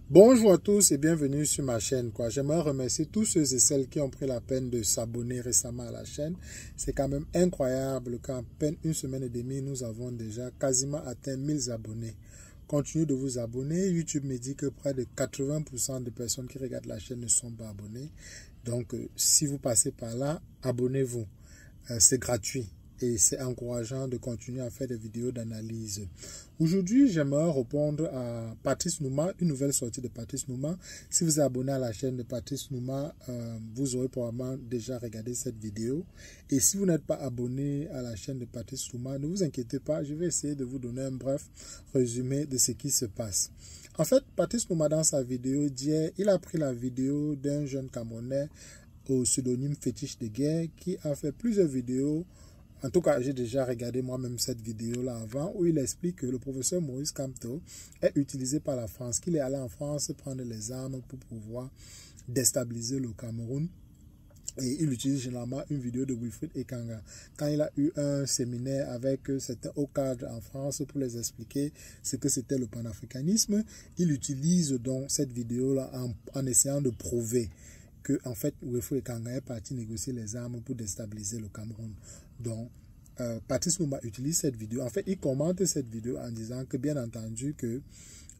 Bonjour à tous et bienvenue sur ma chaîne. J'aimerais remercier tous ceux et celles qui ont pris la peine de s'abonner récemment à la chaîne. C'est quand même incroyable qu'en peine une semaine et demie, nous avons déjà quasiment atteint 1000 abonnés. Continuez de vous abonner. YouTube me dit que près de 80% de personnes qui regardent la chaîne ne sont pas abonnées. Donc, si vous passez par là, abonnez-vous. C'est gratuit. Et c'est encourageant de continuer à faire des vidéos d'analyse. Aujourd'hui, j'aimerais répondre à Patrice Nouma, une nouvelle sortie de Patrice Nouma. Si vous êtes abonné à la chaîne de Patrice Nouma, vous aurez probablement déjà regardé cette vidéo. Et si vous n'êtes pas abonné à la chaîne de Patrice Nouma, ne vous inquiétez pas, je vais essayer de vous donner un bref résumé de ce qui se passe. En fait, Patrice Nouma, dans sa vidéo d'hier, il a pris la vidéo d'un jeune Camerounais au pseudonyme Fétiche de guerre qui a fait plusieurs vidéos. En tout cas, j'ai déjà regardé moi-même cette vidéo-là avant où il explique que le professeur Maurice Kamto est utilisé par la France, qu'il est allé en France prendre les armes pour pouvoir déstabiliser le Cameroun. Et il utilise généralement une vidéo de Wilfried Ekanga. Quand il a eu un séminaire avec certains hauts cadres en France pour les expliquer ce que c'était le panafricanisme, il utilise donc cette vidéo-là en essayant de prouver que en fait, Wilfried Ekanga est parti négocier les armes pour déstabiliser le Cameroun. Donc, Patrice Nouma utilise cette vidéo. En fait, il commente cette vidéo en disant que, bien entendu, que,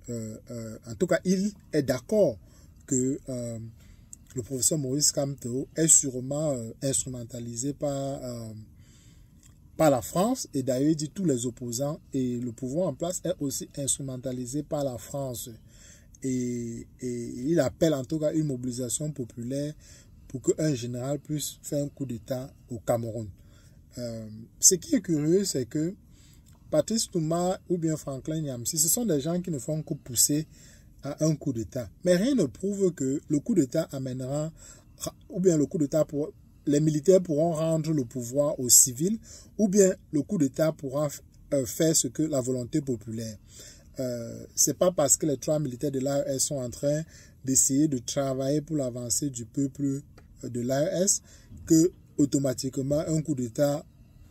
en tout cas, il est d'accord que le professeur Maurice Kamto est sûrement instrumentalisé par la France. Et d'ailleurs, il dit tous les opposants et le pouvoir en place est aussi instrumentalisé par la France. Et il appelle en tout cas une mobilisation populaire pour qu'un général puisse faire un coup d'État au Cameroun. Ce qui est curieux, c'est que Patrice Nouma ou bien Franklin Nyamsi, ce sont des gens qui ne font que pousser à un coup d'État. Mais rien ne prouve que le coup d'État amènera, ou bien le coup d'État pour les militaires pourront rendre le pouvoir aux civils, ou bien le coup d'État pourra faire ce que la volonté populaire. C'est pas parce que les trois militaires de l'AES sont en train d'essayer de travailler pour l'avancée du peuple de l'AES que automatiquement un coup d'État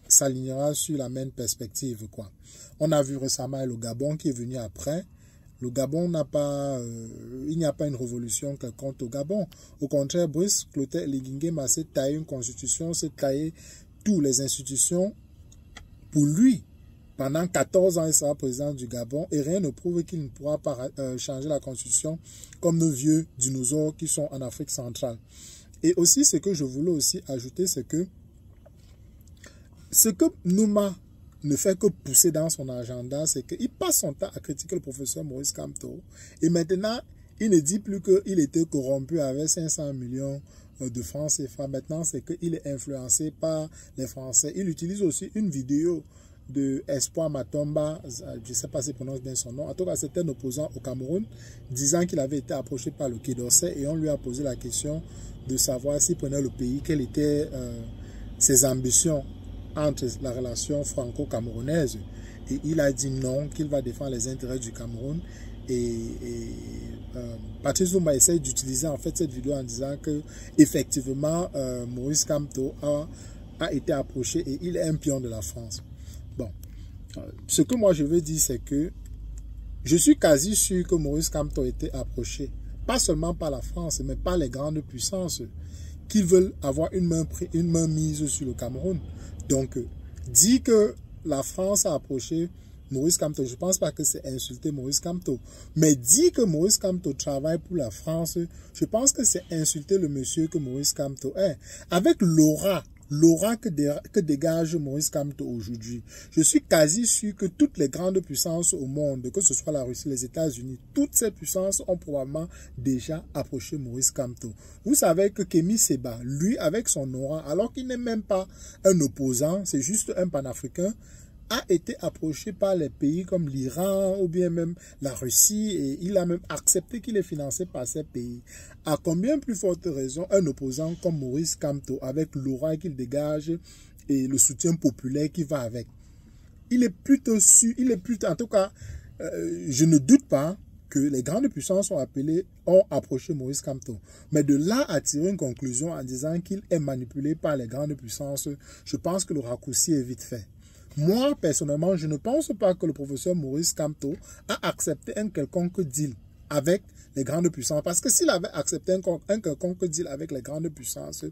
s'alignera sur la même perspective, quoi. On a vu récemment le Gabon qui est venu après. Le Gabon n'a pas, il n'y a pas une révolution quelconque au Gabon. Au contraire, Brice Clotaire Ligingema s'est taillé une constitution, s'est taillé toutes les institutions pour lui. Pendant 14 ans, il sera président du Gabon et rien ne prouve qu'il ne pourra pas changer la constitution comme nos vieux dinosaures qui sont en Afrique centrale. Et aussi, ce que je voulais aussi ajouter, c'est que ce que Nouma ne fait que pousser dans son agenda, c'est qu'il passe son temps à critiquer le professeur Maurice Kamto. Et maintenant, il ne dit plus qu'il était corrompu avec 500 millions de francs CFA. Maintenant, c'est qu'il est influencé par les Français. Il utilise aussi une vidéo de Espoir Matomba, je ne sais pas si je prononce bien son nom, en tout cas c'était un opposant au Cameroun, disant qu'il avait été approché par le Quai d'Orsay et on lui a posé la question de savoir s'il prenait le pays, quelles étaient ses ambitions entre la relation franco-camerounaise. Et il a dit non, qu'il va défendre les intérêts du Cameroun. Patrice Nouma essaie d'utiliser en fait cette vidéo en disant que effectivement Maurice Kamto a été approché et il est un pion de la France. Bon, ce que moi je veux dire, c'est que je suis quasi sûr que Maurice Kamto a été approché, pas seulement par la France, mais par les grandes puissances qui veulent avoir une main mise sur le Cameroun. Donc, dit que la France a approché Maurice Kamto, je ne pense pas que c'est insulter Maurice Kamto, mais dit que Maurice Kamto travaille pour la France, je pense que c'est insulter le monsieur que Maurice Kamto est. Avec l'aura que dégage Maurice Kamto aujourd'hui, je suis quasi sûr que toutes les grandes puissances au monde, que ce soit la Russie, les États-Unis, toutes ces puissances ont probablement déjà approché Maurice Kamto. Vous savez que Kémy Séba, lui, avec son aura, alors qu'il n'est même pas un opposant, c'est juste un panafricain, a été approché par les pays comme l'Iran ou bien même la Russie et il a même accepté qu'il est financé par ces pays. À combien plus forte raison un opposant comme Maurice Kamto avec l'aura qu'il dégage et le soutien populaire qui va avec. Il est plutôt sûr, en tout cas, je ne doute pas que les grandes puissances ont approché Maurice Kamto. Mais de là à tirer une conclusion en disant qu'il est manipulé par les grandes puissances, je pense que le raccourci est vite fait. Moi, personnellement, je ne pense pas que le professeur Maurice Kamto a accepté un quelconque deal avec les grandes puissances. Parce que s'il avait accepté un quelconque deal avec les grandes puissances,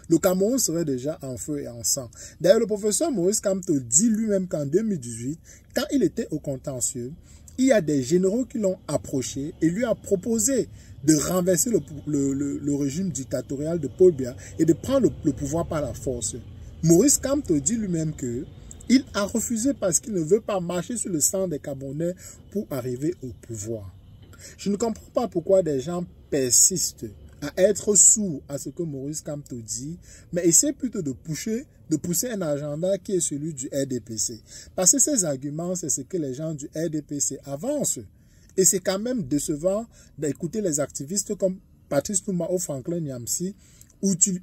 le Cameroun serait déjà en feu et en sang. D'ailleurs, le professeur Maurice Kamto dit lui-même qu'en 2018, quand il était au contentieux, il y a des généraux qui l'ont approché et lui a proposé de renverser le régime dictatorial de Paul Biya et de prendre le pouvoir par la force. Maurice Kamto dit lui-même que il a refusé parce qu'il ne veut pas marcher sur le sang des Camerounais pour arriver au pouvoir. Je ne comprends pas pourquoi des gens persistent à être sourds à ce que Maurice Kamto dit, mais essaient plutôt de pousser un agenda qui est celui du RDPC. Parce que ces arguments, c'est ce que les gens du RDPC avancent. Et c'est quand même décevant d'écouter les activistes comme Patrice Touma ou Franklin Nyamsi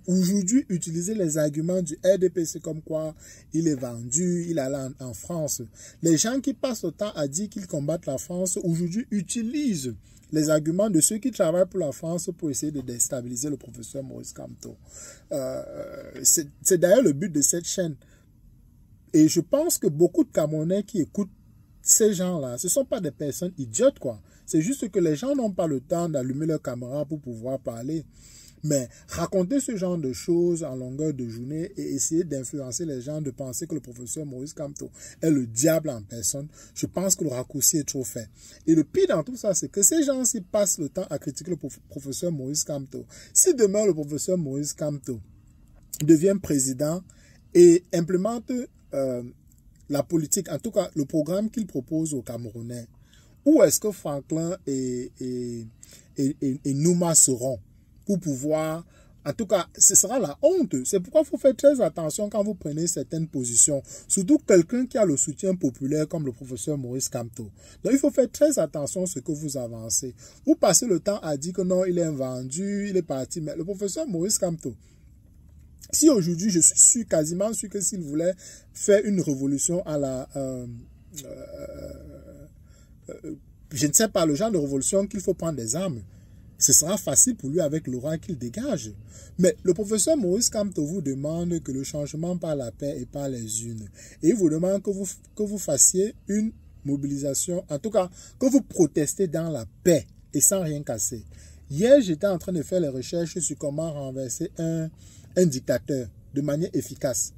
aujourd'hui utiliser les arguments du RDPC comme quoi il est vendu, il allait en France. Les gens qui passent le temps à dire qu'ils combattent la France aujourd'hui utilisent les arguments de ceux qui travaillent pour la France pour essayer de déstabiliser le professeur Maurice Kamto. C'est d'ailleurs le but de cette chaîne. Et je pense que beaucoup de Camerounais qui écoutent ces gens-là, ce ne sont pas des personnes idiotes, quoi. C'est juste que les gens n'ont pas le temps d'allumer leur caméra pour pouvoir parler. Mais raconter ce genre de choses en longueur de journée et essayer d'influencer les gens de penser que le professeur Maurice Kamto est le diable en personne, je pense que le raccourci est trop fait. Et le pire dans tout ça, c'est que ces gens-ci passent le temps à critiquer le professeur Maurice Kamto. Si demain le professeur Maurice Kamto devient président et implémente la politique, en tout cas le programme qu'il propose aux Camerounais, où est-ce que Franklin et Nouma seront pour pouvoir, en tout cas, ce sera la honte. C'est pourquoi il faut faire très attention quand vous prenez certaines positions. Surtout quelqu'un qui a le soutien populaire comme le professeur Maurice Kamto. Donc il faut faire très attention à ce que vous avancez. Vous passez le temps à dire que non, il est vendu, il est parti. Mais le professeur Maurice Kamto, si aujourd'hui, je suis quasiment sûr que s'il voulait faire une révolution à la... je ne sais pas, le genre de révolution qu'il faut prendre des armes. Ce sera facile pour lui avec l'aura qu'il dégage. Mais le professeur Maurice Kamto vous demande que le changement par la paix et par les urnes. Et il vous demande que vous fassiez une mobilisation, en tout cas, que vous protestez dans la paix et sans rien casser. Hier, j'étais en train de faire les recherches sur comment renverser un dictateur de manière efficace.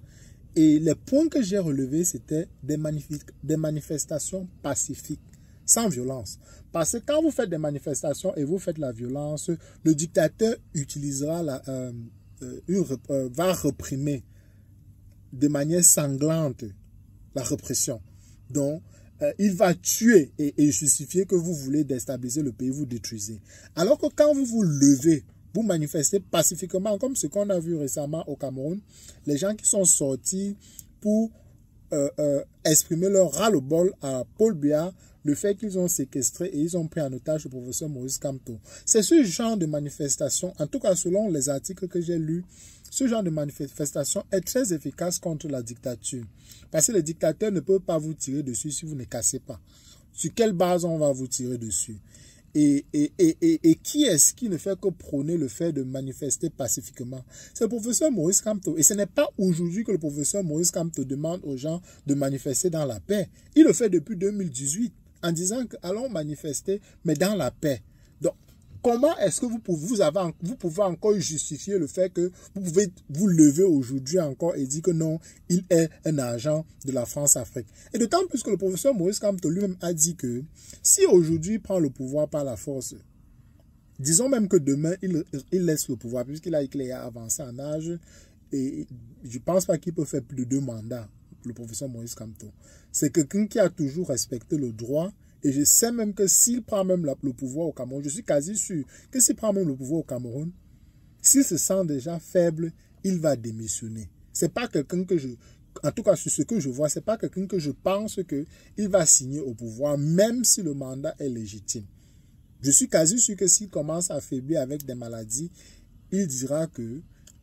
Et les points que j'ai relevés, c'était des manifestations pacifiques, sans violence. Parce que quand vous faites des manifestations et vous faites la violence, le dictateur utilisera va réprimer de manière sanglante la répression. Donc, il va tuer et justifier que vous voulez déstabiliser le pays, vous détruisez. Alors que quand vous vous levez, vous manifestez pacifiquement, comme ce qu'on a vu récemment au Cameroun, les gens qui sont sortis pour exprimer leur ras-le-bol à Paul Biya, le fait qu'ils ont séquestré et ils ont pris en otage le professeur Maurice Kamto. C'est ce genre de manifestation, en tout cas selon les articles que j'ai lus, ce genre de manifestation est très efficace contre la dictature. Parce que les dictateurs ne peuvent pas vous tirer dessus si vous ne cassez pas. Sur quelle base on va vous tirer dessus? Et qui est-ce qui ne fait que prôner le fait de manifester pacifiquement? C'est le professeur Maurice Kamto. Et ce n'est pas aujourd'hui que le professeur Maurice Kamto demande aux gens de manifester dans la paix. Il le fait depuis 2018 en disant que allons manifester, mais dans la paix. Donc, comment est-ce que vous pouvez encore justifier le fait que vous pouvez vous lever aujourd'hui encore et dire que non, il est un agent de la France-Afrique? Et d'autant plus que le professeur Maurice Kamto lui-même a dit que si aujourd'hui il prend le pouvoir par la force, disons même que demain il laisse le pouvoir, puisqu'il a avancé en âge, et je ne pense pas qu'il peut faire plus de 2 mandats, le professeur Maurice Kamto. C'est quelqu'un qui a toujours respecté le droit. Et je sais même que s'il prend même le pouvoir au Cameroun, je suis quasi sûr que s'il prend même le pouvoir au Cameroun, s'il se sent déjà faible, il va démissionner. C'est pas quelqu'un que en tout cas sur ce que je vois, c'est pas quelqu'un que je pense qu'il va signer au pouvoir, même si le mandat est légitime. Je suis quasi sûr que s'il commence à faiblir avec des maladies, il dira que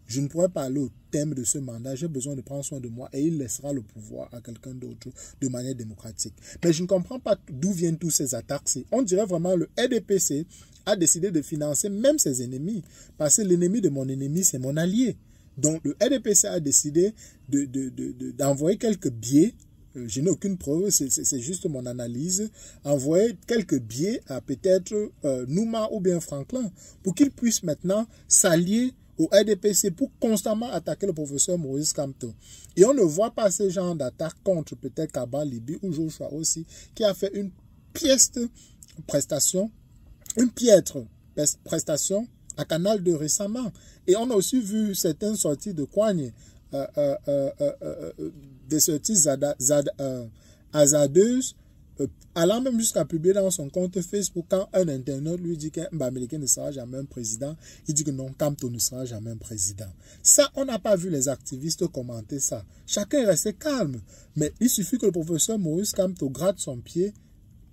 je ne pourrais pas aller au thème de ce mandat, j'ai besoin de prendre soin de moi et il laissera le pouvoir à quelqu'un d'autre de manière démocratique. Mais je ne comprends pas d'où viennent tous ces attaques. On dirait vraiment le RDPC a décidé de financer même ses ennemis, parce que l'ennemi de mon ennemi, c'est mon allié. Donc le RDPC a décidé d'envoyer quelques billets je n'ai aucune preuve, c'est juste mon analyse, envoyer quelques billets à peut-être Nouma ou bien Franklin pour qu'ils puissent maintenant s'allier au RDPC pour constamment attaquer le professeur Maurice Kamto. Et on ne voit pas ce genre d'attaque contre peut-être Kaba Libi ou Joshua aussi, qui a fait une piètre prestation à Canal 2 récemment. Et on a aussi vu certaines sorties de Kouagne, des sorties hasardeuses, allant même jusqu'à publier dans son compte Facebook quand un internaute lui dit que Mbamileke ne sera jamais un président, il dit que non, Kamto ne sera jamais un président. Ça, on n'a pas vu les activistes commenter ça. Chacun est resté calme. Mais il suffit que le professeur Maurice Kamto gratte son pied,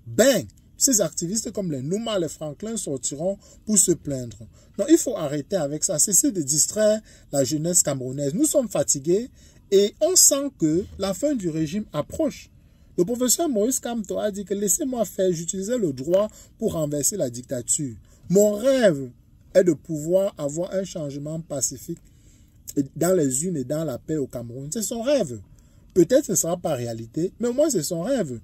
bang! Ces activistes comme les Nouma, les Franklin sortiront pour se plaindre. Donc il faut arrêter avec ça, cesser de distraire la jeunesse camerounaise. Nous sommes fatigués et on sent que la fin du régime approche. Le professeur Maurice Kamto a dit que laissez-moi faire, j'utilisais le droit pour renverser la dictature. Mon rêve est de pouvoir avoir un changement pacifique dans les unes et dans la paix au Cameroun. C'est son rêve. Peut-être ce ne sera pas réalité, mais au moins c'est son rêve.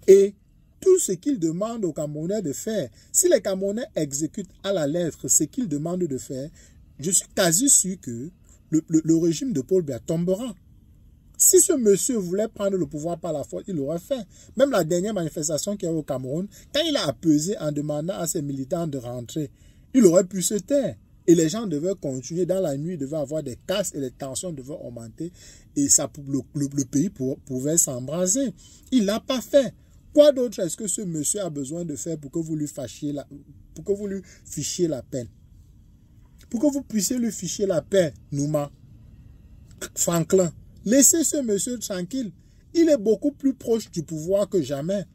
Et tout ce qu'il demande aux Camerounais de faire, si les Camerounais exécutent à la lettre ce qu'ils demandent de faire, je suis quasi sûr que le régime de Paul Biya tombera. Si ce monsieur voulait prendre le pouvoir par la force, il l'aurait fait. Même la dernière manifestation qu'il y a eu au Cameroun, quand il a apaisé en demandant à ses militants de rentrer, il aurait pu se taire. Et les gens devaient continuer. Dans la nuit, il devait avoir des casses et les tensions devaient augmenter. Et ça, le pays pouvait s'embraser. Il ne l'a pas fait. Quoi d'autre est-ce que ce monsieur a besoin de faire pour que vous lui fichiez la peine? Pour que vous puissiez lui ficher la paix, Nouma, Franklin. Laissez ce monsieur tranquille. Il est beaucoup plus proche du pouvoir que jamais.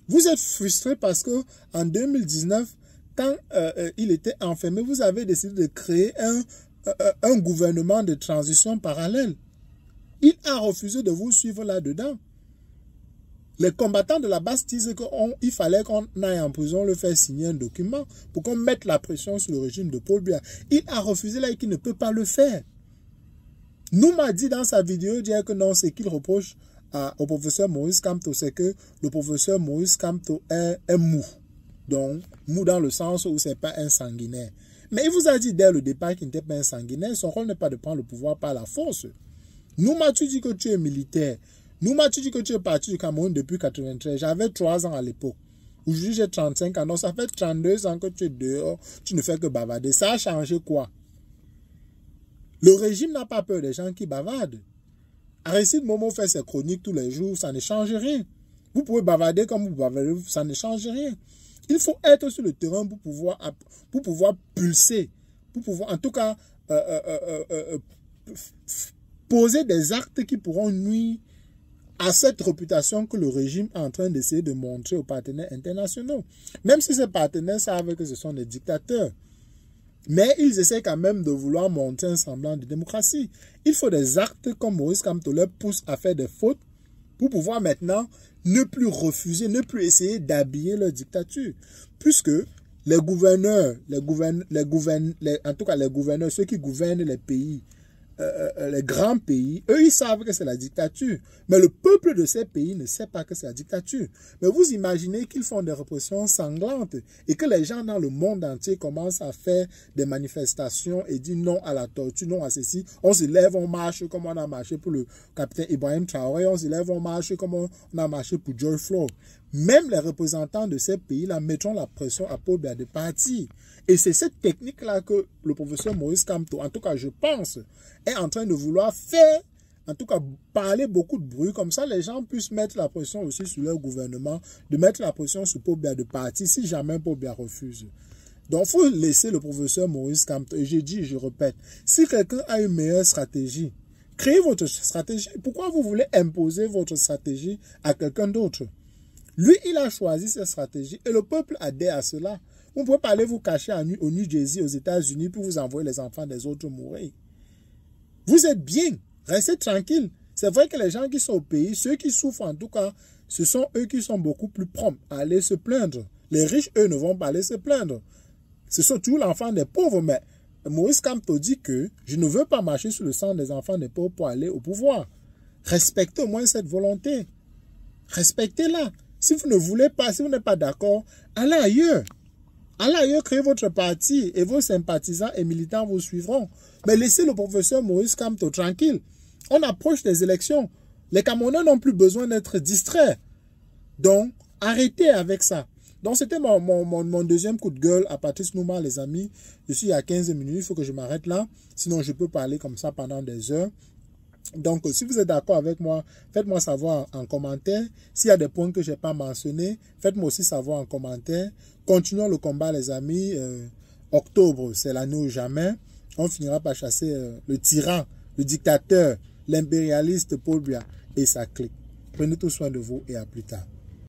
Vous êtes frustré parce que en 2019, quand il était enfermé, vous avez décidé de créer un gouvernement de transition parallèle. Il a refusé de vous suivre là-dedans. Les combattants de la base disent qu'il fallait qu'on aille en prison le faire signer un document pour qu'on mette la pression sur le régime de Paul Biya. Il a refusé là et qu'il ne peut pas le faire. Nouma dit dans sa vidéo dire que non, c'est qu'il reproche au professeur Maurice Kamto, c'est que le professeur Maurice Kamto est mou. Donc, mou dans le sens où c'est pas un sanguinaire. Mais il vous a dit dès le départ qu'il n'était pas un sanguinaire, son rôle n'est pas de prendre le pouvoir par la force. Nouma, tu dis que tu es militaire. Nouma, tu dis que tu es parti du Cameroun depuis 1993. J'avais 3 ans à l'époque. Aujourd'hui, j'ai 35 ans. Donc, ça fait 32 ans que tu es dehors. Tu ne fais que bavarder. Ça a changé quoi? Le régime n'a pas peur des gens qui bavardent. Aristide Momo fait ses chroniques tous les jours. Ça ne change rien. Vous pouvez bavarder comme vous bavardez. Ça ne change rien. Il faut être sur le terrain pour pouvoir pulser. Pour pouvoir, en tout cas, poser des actes qui pourront nuire à cette réputation que le régime est en train d'essayer de montrer aux partenaires internationaux. Même si ces partenaires savent que ce sont des dictateurs. Mais ils essaient quand même de vouloir montrer un semblant de démocratie. Il faut des actes comme Maurice Kamto leur pousse à faire des fautes pour pouvoir maintenant ne plus refuser, ne plus essayer d'habiller leur dictature. Puisque les gouverneurs, en tout cas les gouverneurs, ceux qui gouvernent les pays, les grands pays, eux, ils savent que c'est la dictature. Mais le peuple de ces pays ne sait pas que c'est la dictature. Mais vous imaginez qu'ils font des répressions sanglantes et que les gens dans le monde entier commencent à faire des manifestations et disent non à la torture, non à ceci. On se lève, on marche comme on a marché pour le capitaine Ibrahim Traoré, on se lève, on marche comme on a marché pour George Floyd. Même les représentants de ces pays-là mettront la pression à Paul Biya de partir. Et c'est cette technique-là que le professeur Maurice Kamto, en tout cas je pense, est en train de vouloir faire, en tout cas parler beaucoup de bruit, comme ça les gens puissent mettre la pression aussi sur leur gouvernement, de mettre la pression sur Paul Biya de partir si jamais Paul Biya refuse. Donc il faut laisser le professeur Maurice Kamto, et je dis, je répète, si quelqu'un a une meilleure stratégie, créez votre stratégie. Pourquoi vous voulez imposer votre stratégie à quelqu'un d'autre? Lui, il a choisi cette stratégie et le peuple adhère à cela. Vous ne pouvez pas aller vous cacher au New Jersey, aux États-Unis, pour vous envoyer les enfants des autres mourir. Vous êtes bien, restez tranquille. C'est vrai que les gens qui sont au pays, ceux qui souffrent en tout cas, ce sont eux qui sont beaucoup plus prompts à aller se plaindre. Les riches, eux, ne vont pas aller se plaindre. Ce sont toujours l'enfant des pauvres, mais Maurice Kamto dit que je ne veux pas marcher sur le sang des enfants des pauvres pour aller au pouvoir. Respectez au moins cette volonté. respectez-la. Si vous ne voulez pas, si vous n'êtes pas d'accord, allez ailleurs. Allez ailleurs, créez votre parti et vos sympathisants et militants vous suivront. Mais laissez le professeur Maurice Kamto tranquille. On approche des élections. Les Camerounais n'ont plus besoin d'être distraits. Donc, arrêtez avec ça. Donc, c'était mon deuxième coup de gueule à Patrice Nouma, les amis. Je suis à 15 minutes, il faut que je m'arrête là. Sinon, je peux parler comme ça pendant des heures. Donc, si vous êtes d'accord avec moi, faites-moi savoir en commentaire. S'il y a des points que je n'ai pas mentionnés, faites-moi aussi savoir en commentaire. Continuons le combat, les amis. Octobre, c'est l'année ou jamais. On finira par chasser le tyran, le dictateur, l'impérialiste Paul Biya et sa clique. Prenez tout soin de vous et à plus tard.